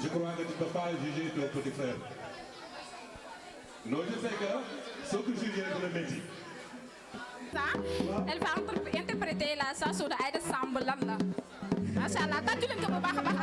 S12: Je crois que tu ne peux pas juger ton petit frère. Non, je sais que ce que je viens de le métier.
S11: Elle va interpréter la chanson de Aïda Samb lan la macha allah tàccu leen ko bu baax a baax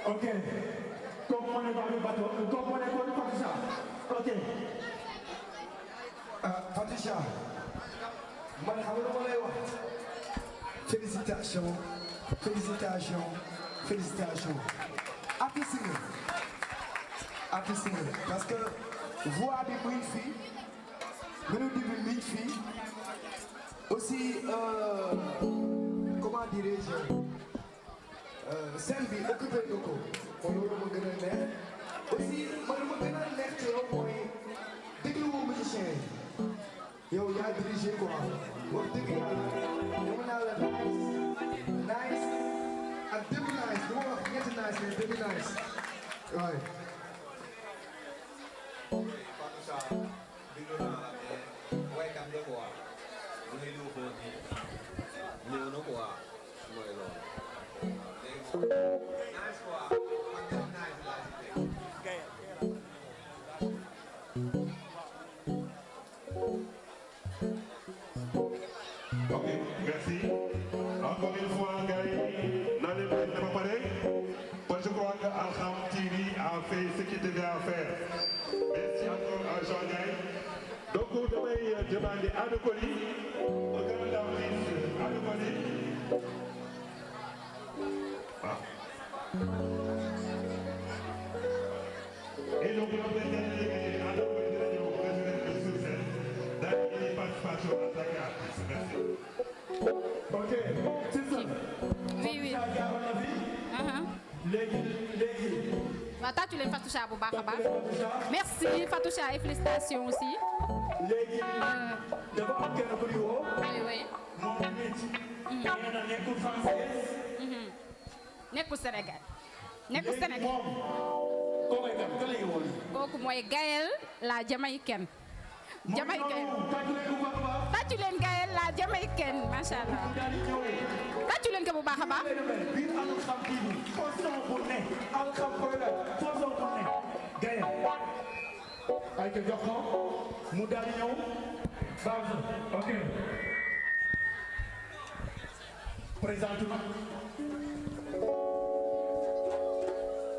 S13: Ok. Comment on est dans le bateau? Comment on est dans le Patricia? Ok. Patricia. Man, félicitations. Félicitations. Félicitations. Artiste. Parce que voix de une fille, mélodie d'une fille, aussi, comment dirais-je, scène bi occupé de ko. Loolu ma gën a neex. Aussi, man ma gën a neex ci yow mooy déglu musicien yi. Yow yaa dirigé quoi. Wax dëgg yàlla dama naa la nice ak début nice. Du ma wax ñetti nice mais début nice. Ouais.
S12: Ok, merci. Encore une fois, gars, n'allez pas parler. Moi, je crois que Alham TV a fait ce qu'il devait faire. Merci encore à Jean Gaï. Donc, vous devez demander à Adokoli, au grand artiste Adokoli. Et donc, le président Adokoli de l'Union présidente de succès, dans une participation à Dakar. Merci.
S13: Ok, c'est ça.
S7: Oui. waaw tàccu leen Fatoucha bu baax a baax. Merci Fatoucha et félicitations aussi.
S13: léegi dafa am kenn ku di woo.
S7: oui.
S13: moom nit. nee na nekkul français.
S7: nekkul Sénégal. nekkul Sénégal.
S13: kooku mooy kan lay woon.
S7: kooku mooy Gaël la Jamaïcaine. Jamaïcaine. tàccu leen Gaël la Jamaïcaine macha allah. tàccu leen ko bu baax a baax.
S13: biir Alxam TV façon bu ne Alxam Koyla façon bu ne Gaël ay ko jox ko mu daal di ñëw baax ok présente-moi.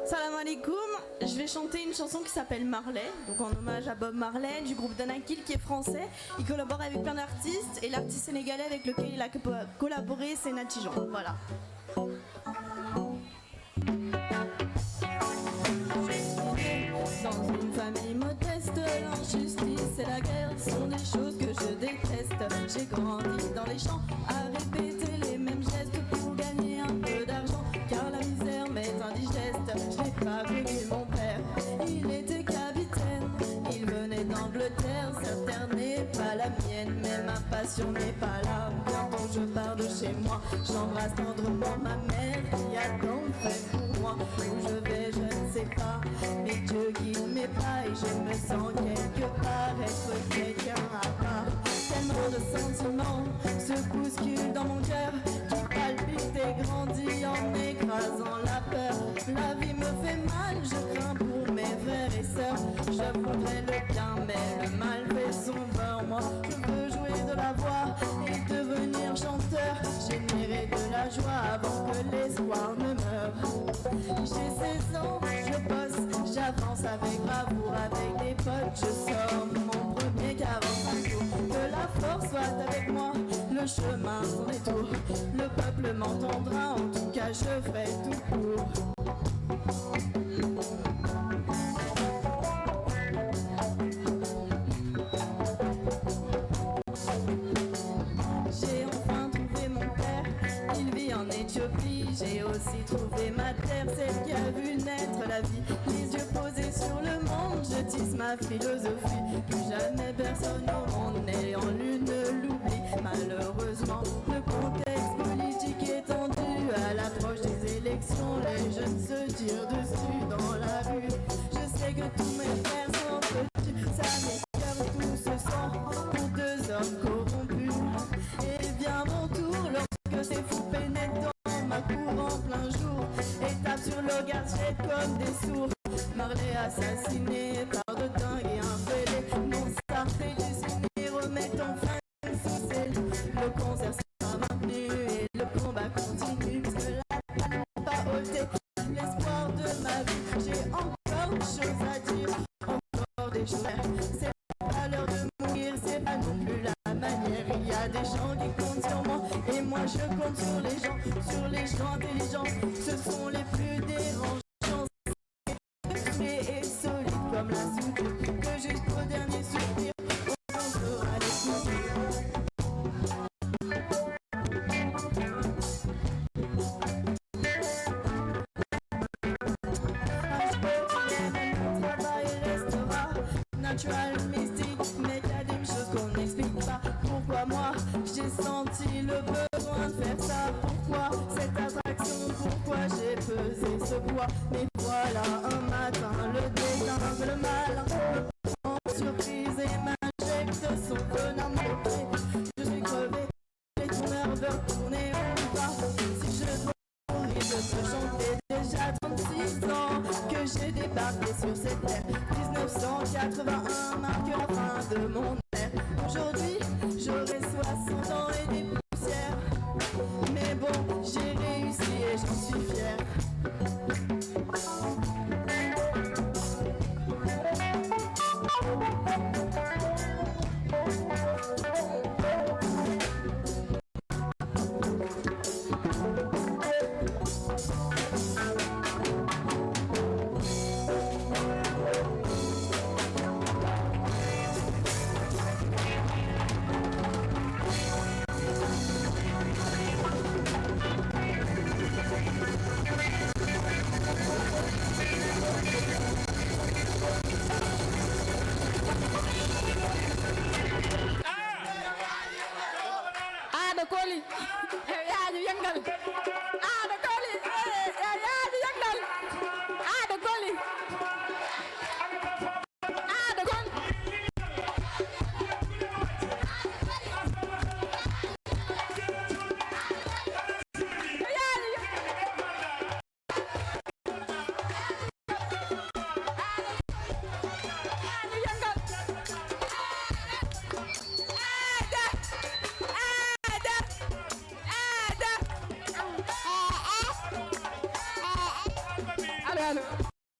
S14: Salam alaikum, je vais chanter une chanson qui s'appelle Marley, donc en hommage à Bob Marley du groupe Danakil qui est français. Il collabore avec plein d'artistes et l'artiste sénégalais avec lequel il a collaboré c'est Natijan. Voilà. Dans une famille modeste, l'injustice et la guerre sont des choses que je déteste. J'ai grandi dans les champs à répéter les mêmes gestes pour gagner un peu d'argent, car la misère m'est indigeste. Je n'ai pas connu mon père, il était capitaine. Il venait d'Angleterre, sa terre n'est pas la mienne, mais ma passion n'est pas là. Bientôt je pars de chez moi, j'embrasse tendrement ma mère qui a tant fait pour moi. Où je vais, je ne sais pas, mais Dieu guide mes pas et je me sens quelque part être quelqu'un à part. Tellement de sentiments se bousculent dans mon cœur qui palpite et grandit en écrasant la peur. La vie me fait mal, je crains pour mes frères et sœurs. Je voudrais le bien, mais le mal fait son beurre. Moi, je veux jouer de la voix et devenir chanteur. Générer de la joie avant que l'espoir ne meure. J'ai 16 ans, je bosse, j'avance avec bravoure. Avec des potes, je sors mon premier 45 tours. Que la force soit avec moi, le chemin sans détour. Le peuple m'entendra, en tout cas je ferai tout pour. J'ai enfin trouvé mon père, il vit en Éthiopie. J'ai aussi trouvé ma terre, celle qui a vu naître la vie. Les yeux posés sur le monde, je tisse ma philosophie. Plus jamais personne au monde n'ayant l'une l'oubli. Malheureusement, le contexte politique est tendu. À l'approche des élections, les jeunes se tirent dessus dans la rue. Je sais que tous mes frères s'entretuent, ça m'écoeure tout ce sang pour deux hommes corrompus. Et vient mon tour lorsque ces fous pénètrent dans ma cour en plein jour et tapent sur le gadget comme des sourds. Marley assassiné par de dingues et un fêlé. Mon sarté du ciné remet enfin sous scelle. Le concert sera maintenu et le combat continue parce que la balle n'a pas ôté l'espoir de intelligents, ce sont les plus dérangeants. Et solides comme la soudure, que jusqu'au dernier soupir, on sera les travail restera natural, mystique, mais y a des choses qu'on n'explique pas. Pourquoi moi j'ai senti le besoin de faire ça? Pourquoi cette attraction? Pourquoi j'ai pesé ce poids? Mais voilà un matin le dédain de le malin me prend surprise et m'injecte son venin montré. Je suis crevé, les tourneurs veulent tourner en bas. Si je dois mourir, je peux chanter. Déjà 36 ans que j'ai débarqué sur cette terre. 1981 marque la fin de mon ère. Aujourd'hui, j'aurai 60 ans et des poussières. Mais bon, j'ai réussi et j'en suis fière.
S11: Ada Coly yaa ñu yëngal Ada Coly yaa ñu yëngal Ada Coly Ada Coly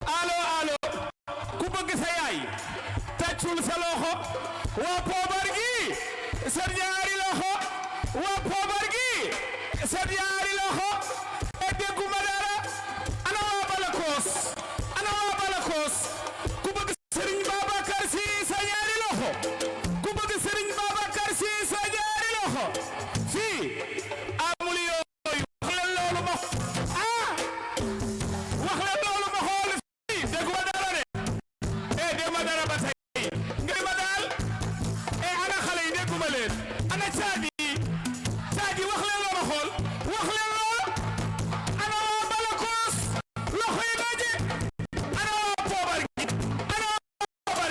S15: allo ku bëgg sa yaay tàccul sa loxo waa poobar gi sa ñaari loxo waa poobar gi sa ñaari loxo e dégguma dara ana waa Balakoos ku bëgg Serigne Babacar Sy sa ñaari loxo ku bëgg Serigne Babacar Sy sa ñaari loxo fii amul yooyu wax leen loolu ma wax leen loolu ma xool fii dégguma dara de dégguma dara ba tey ngir ma daal ana xale yi dégguma leen ana caagi wax leen loolu ma xool wax leen loolu ana waa Balakoos loxo yi daje ana waa poobar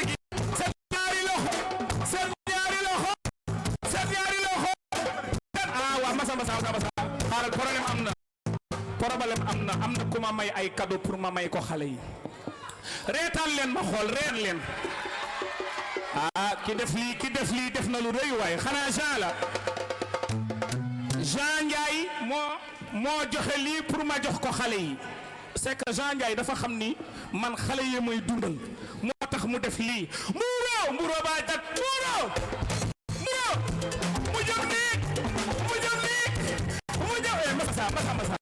S15: gi seen ñaari loxo waa masa xaaral problème am na ku ma may ay cadeau pour ma may ko xale yi reetaan leen ma xool reet leen ki def lii def na lu rëy waaye xanaa Jean la Jean Ndiaye moo joxe lii pour ma jox ko xale yi c'est que Jean Ndiaye dafa xam ni man xale yi may dundal moo tax mu def lii mbuuroo baa jat mbuuroo mu jëm nii masa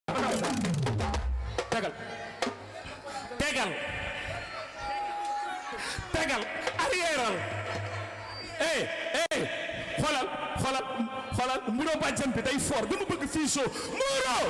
S15: tegal arrièreal xoolal mbuuroo baa jëm bi day fort dama bëgg fii show mbuuroo